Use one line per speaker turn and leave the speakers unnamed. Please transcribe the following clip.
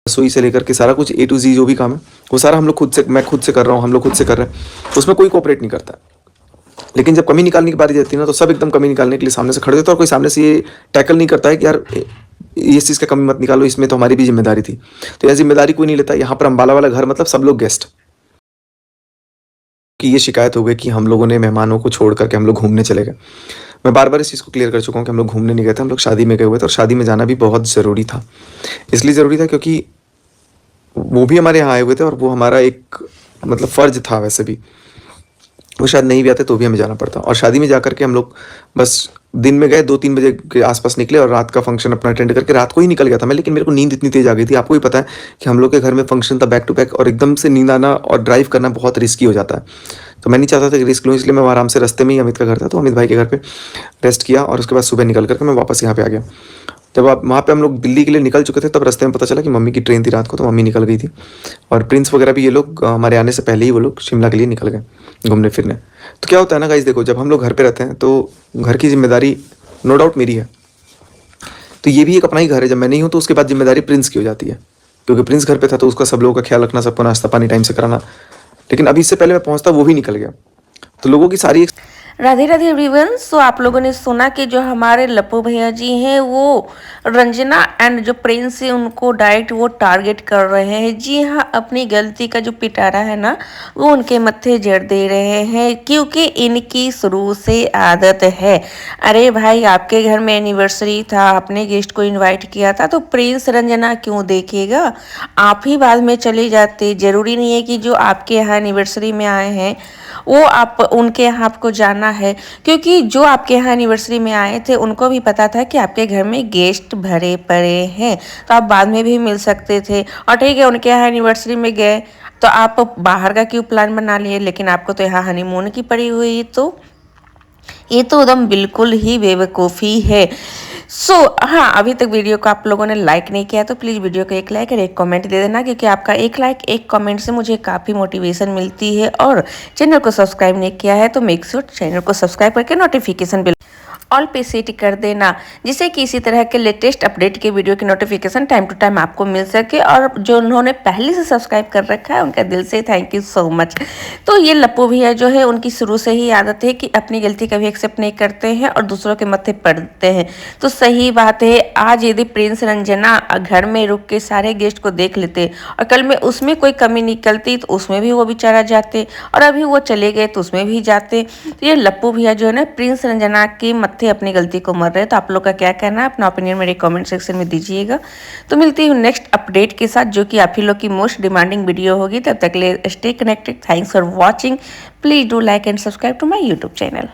रसोई से लेकर के सारा कुछ ए टू जी जो भी काम है वो सारा हम लोग खुद से, मैं खुद से कर रहा हूँ, हम लोग खुद से कर रहे हैं, उसमें कोई कोऑपरेट नहीं करता। लेकिन जब कमी निकालने की बारी जाती है ना, तो सब एकदम कमी निकालने के लिए सामने से खड़े होते हैं, और कोई सामने से ये टैकल नहीं करता है कि यार इस चीज़ का कमी मत निकालो, इसमें तो हमारी भी जिम्मेदारी थी। तो यह जिम्मेदारी कोई नहीं लेता। यहाँ पर अम्बाला वाला घर मतलब सब लोग गेस्ट, कि ये शिकायत हो गई कि हम लोगों ने मेहमानों को छोड़ करके हम लोग घूमने चले गए। मैं बार बार इस चीज़ को क्लियर कर चुका हूँ कि हम लोग घूमने नहीं गए थे, हम लोग शादी में गए हुए थे, और शादी में जाना भी बहुत ज़रूरी था। इसलिए ज़रूरी था क्योंकि वो भी हमारे यहाँ आए हुए थे, और वो हमारा एक मतलब फ़र्ज था वैसे भी। वो शायद नहीं भी आते तो भी हमें जाना पड़ता, और शादी में जाकर के हम लोग बस दिन में गए, 2-3 बजे के आसपास निकले, और रात का फंक्शन अपना अटेंड करके रात को ही निकल गया था मैं। लेकिन मेरे को नींद इतनी तेज़ आ गई थी, आपको ही पता है कि हम लोग के घर में फंक्शन था बैक टू बैक, और एकदम से नींद आना और ड्राइव करना बहुत रिस्की हो जाता है। तो मैं नहीं चाहता था कि रिस्क लूँ, इसलिए मैं आराम से रास्ते में ही, अमित का घर था तो अमित भाई के घर पे रेस्ट किया, और उसके बाद सुबह निकल करके मैं वापस यहाँ पे आ गया। जब आप वहाँ पे हम लोग दिल्ली के लिए निकल चुके थे, तब रास्ते में पता चला कि मम्मी की ट्रेन थी रात को, तो मम्मी निकल गई थी, और प्रिंस वगैरह भी ये लोग हमारे आने से पहले ही वो लोग शिमला के लिए निकल गए घूमने फिरने। तो क्या होता है ना गाइस, देखो जब हम लोग घर पे रहते हैं तो घर की जिम्मेदारी नो डाउट मेरी है, तो ये भी एक अपना ही घर है। जब मैं नहीं हूँ तो उसके बाद जिम्मेदारी प्रिंस की हो जाती है, क्योंकि प्रिंस घर पे था तो उसका सब लोगों का ख्याल रखना, सबको नाश्ता पानी टाइम से कराना। लेकिन अभी इससे पहले मैं पहुँचता वो भी निकल गया, तो लोगों की सारी
राधे राधे एवरीवन। सो आप लोगों ने सुना कि जो हमारे लप्पू भैया जी हैं वो रंजना एंड जो प्रिंस है उनको डायरेक्ट वो टारगेट कर रहे हैं। जी हाँ, अपनी गलती का जो पिटारा है ना वो उनके मत्थे जड़ दे रहे हैं, क्योंकि इनकी शुरू से आदत है। अरे भाई, आपके घर में एनिवर्सरी था, आपने गेस्ट को इनवाइट किया था, तो प्रिंस रंजना क्यों देखेगा? आप ही बाद में चले जाते। जरूरी नहीं है कि जो आपके यहाँ एनिवर्सरी में आए हैं वो आप उनके यहाँ आपको जाना है, क्योंकि जो आपके यहाँ एनिवर्सरी में आए थे उनको भी पता था कि आपके घर में गेस्ट भरे पड़े हैं, तो आप बाद में भी मिल सकते थे। और ठीक है, उनके यहाँ एनिवर्सरी में गए तो आप बाहर का क्यों प्लान बना लिए, लेकिन आपको तो यहाँ हनीमून की पड़ी हुई, तो ये तो एकदम बिल्कुल ही बेवकूफ़ी है। हाँ, अभी तक वीडियो को आप लोगों ने लाइक नहीं किया तो प्लीज़ वीडियो को एक लाइक और एक कमेंट दे देना, क्योंकि आपका एक लाइक एक कमेंट से मुझे काफ़ी मोटिवेशन मिलती है। और चैनल को सब्सक्राइब नहीं किया है तो मेक श्योर चैनल को सब्सक्राइब करके नोटिफिकेशन बिल ऑल पे सेट कर देना, जिससे कि इसी तरह के लेटेस्ट अपडेट के वीडियो की नोटिफिकेशन टाइम टू टाइम आपको मिल सके। और जो उन्होंने पहले से सब्सक्राइब कर रखा है उनका दिल से थैंक यू सो मच। तो ये लप्पू भैया जो है उनकी शुरू से ही आदत है कि अपनी गलती कभी एक्सेप्ट नहीं करते हैं और दूसरों के मत्थे पड़ते हैं। तो सही बात है, आज यदि प्रिंस रंजना घर में रुक के सारे गेस्ट को देख लेते और कल में उसमें कोई कमी निकलती तो उसमें भी वो बेचारा जाते, और अभी वो चले गए तो उसमें भी जाते। तो ये लप्पू भैया जो है ना प्रिंस रंजना के मत्थे अपनी गलती को मर रहे हैं। तो आप लोग का क्या कहना है, अपना ओपिनियन मेरे कमेंट सेक्शन में दीजिएगा। तो मिलती हूँ नेक्स्ट अपडेट के साथ, जो कि आप ही लोग की मोस्ट डिमांडिंग वीडियो होगी। तब तक के लिए stay connected. Thanks for watching. Please do like and subscribe to my YouTube channel.